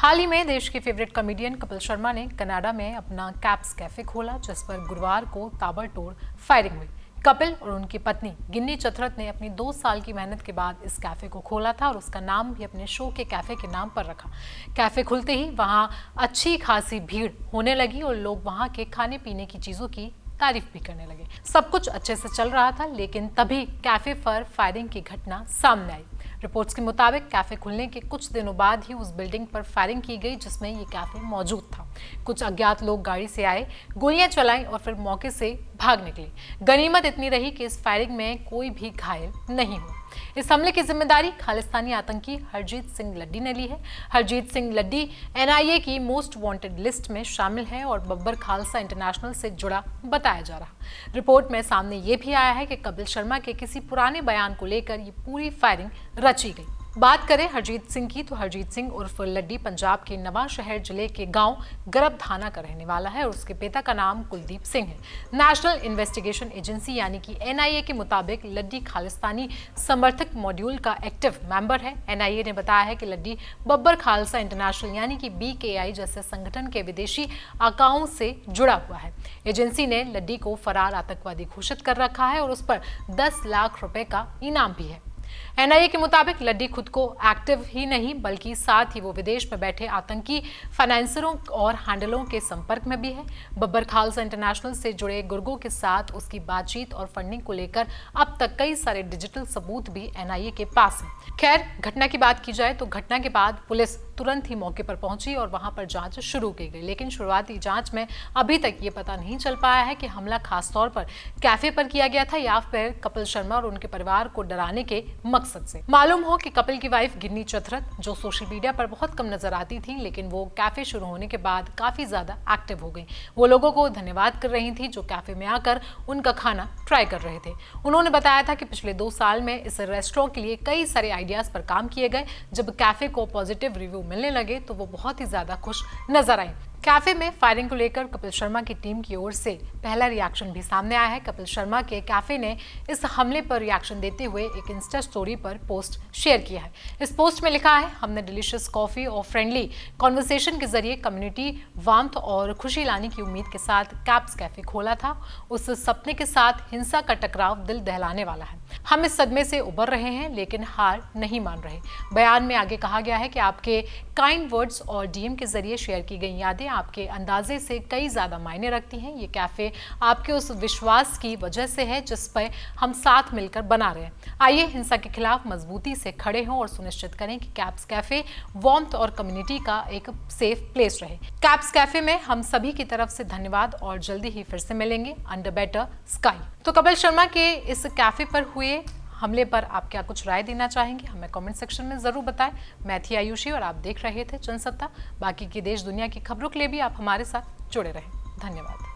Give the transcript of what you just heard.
हाल ही में देश के फेवरेट कॉमेडियन कपिल शर्मा ने कनाडा में अपना कैप्स कैफे खोला, जिस पर गुरुवार को ताबड़तोड़ फायरिंग हुई। कपिल और उनकी पत्नी गिन्नी चतरथ ने अपनी 2 साल की मेहनत के बाद इस कैफे को खोला था और उसका नाम भी अपने शो के कैफे के नाम पर रखा। कैफे खुलते ही वहां अच्छी खासी भीड़ होने लगी और लोग वहां के खाने पीने की चीजों की तारीफ भी करने लगे। सब कुछ अच्छे से चल रहा था, लेकिन तभी कैफे पर फायरिंग की घटना सामने आई। रिपोर्ट्स के मुताबिक कैफे खुलने के कुछ दिनों बाद ही उस बिल्डिंग पर फायरिंग की गई जिसमें ये कैफे मौजूद था। कुछ अज्ञात लोग गाड़ी से आए, गोलियां चलाई और फिर मौके से भाग निकले। गनीमत इतनी रही कि इस फायरिंग में कोई भी घायल नहीं हुआ। इस हमले की जिम्मेदारी खालिस्तानी आतंकी हरजीत सिंह लड्डी ने ली है। हरजीत सिंह लड्डी एनआईए की मोस्ट वांटेड लिस्ट में शामिल है और बब्बर खालसा इंटरनेशनल से जुड़ा बताया जा रहा। रिपोर्ट में सामने ये भी आया है कि कपिल शर्मा के किसी पुराने बयान को लेकर ये पूरी फायरिंग रची गई। बात करें हरजीत सिंह की, तो हरजीत सिंह उर्फ लड्डी पंजाब के नवांशहर जिले के गांव गरबधाना का रहने वाला है और उसके पिता का नाम कुलदीप सिंह है। नेशनल इन्वेस्टिगेशन एजेंसी यानी कि एनआईए के मुताबिक लड्डी खालिस्तानी समर्थक मॉड्यूल का एक्टिव मेंबर है। एनआईए ने बताया है कि लड्डी बब्बर खालसा इंटरनेशनल यानी कि बीकेआई जैसे संगठन के विदेशी आकाओं से जुड़ा हुआ है। एजेंसी ने लड्डी को फरार आतंकवादी घोषित कर रखा है और उस पर 10 लाख रुपए का इनाम भी है। एनआईए के मुताबिक लड्डी खुद को एक्टिव ही नहीं बल्कि साथ ही वो विदेश में बैठे आतंकी फाइनेंसरों और हैंडलों के संपर्क में भी है। बब्बर खालसा इंटरनेशनल से जुड़े गुर्गों के साथ उसकी बातचीत और फंडिंग को लेकर अब तक कई सारे डिजिटल सबूत भी एनआईए के पास हैं। खैर, घटना की बात की जाए तो घटना के बाद पुलिस तुरंत ही मौके पर पहुंची और वहां पर जांच शुरू की गई, लेकिन शुरुआती जांच में अभी तक ये पता नहीं चल पाया है कि हमला खास तौर पर कैफे पर किया गया था या फिर कपिल शर्मा और उनके परिवार को डराने के मकसद से। मालूम हो कि कपिल की वाइफ गिन्नी चतरथ, जो सोशल मीडिया पर बहुत कम नजर आती थी, लेकिन वो कैफे शुरू होने के बाद काफी ज्यादा एक्टिव हो गई। वो लोगों को धन्यवाद कर रही थी जो कैफे में आकर उनका खाना ट्राई कर रहे थे। उन्होंने बताया था कि पिछले 2 साल में इस रेस्टोरेंट के लिए कई सारे आइडियाज पर काम किए गए। जब कैफे को पॉजिटिव रिव्यू मिलने लगे तो वो बहुत ही ज्यादा खुश नजर आई। कैफे में फायरिंग को लेकर कपिल शर्मा की टीम की ओर से पहला रिएक्शन भी सामने आया है। कपिल शर्मा के कैफे ने इस हमले पर रिएक्शन देते हुए एक इंस्टा स्टोरी पर पोस्ट शेयर किया है। इस पोस्ट में लिखा है, हमने डिलीशियस कॉफी और फ्रेंडली कॉन्वर्सेशन के जरिए कम्युनिटी वार्मथ और खुशी लाने की उम्मीद के साथ कैप्स कैफे खोला था। उस सपने के साथ हिंसा का टकराव दिल दहलाने वाला है। हम इस सदमे से उबर रहे हैं लेकिन हार नहीं मान रहे। बयान में आगे कहा गया है कि आपके काइंड वर्ड्स और डीएम के जरिए शेयर की गई यादें आपके अंदाजे से कई ज्यादा मायने रखती हैं। ये कैफे आपके उस विश्वास की वजह से है जिस पर हम साथ मिलकर बना रहे हैं। आइए हिंसा के खिलाफ मजबूती से खड़े हों और सुनिश्चित करें कि कैप्स कैफे वार्मथ और कम्युनिटी का एक सेफ प्लेस रहे। कैप्स कैफे में हम सभी की तरफ से धन्यवाद और जल्दी ही फिर से मिलेंगे अंडर बेटर स्काई। तो कपिल शर्मा के इस कैफे पर हुए हमले पर आप क्या कुछ राय देना चाहेंगे, हमें कमेंट सेक्शन में जरूर बताएं। मैं थी आयुषी और आप देख रहे थे जनसत्ता। बाकी की देश दुनिया की खबरों के लिए भी आप हमारे साथ जुड़े रहें। धन्यवाद।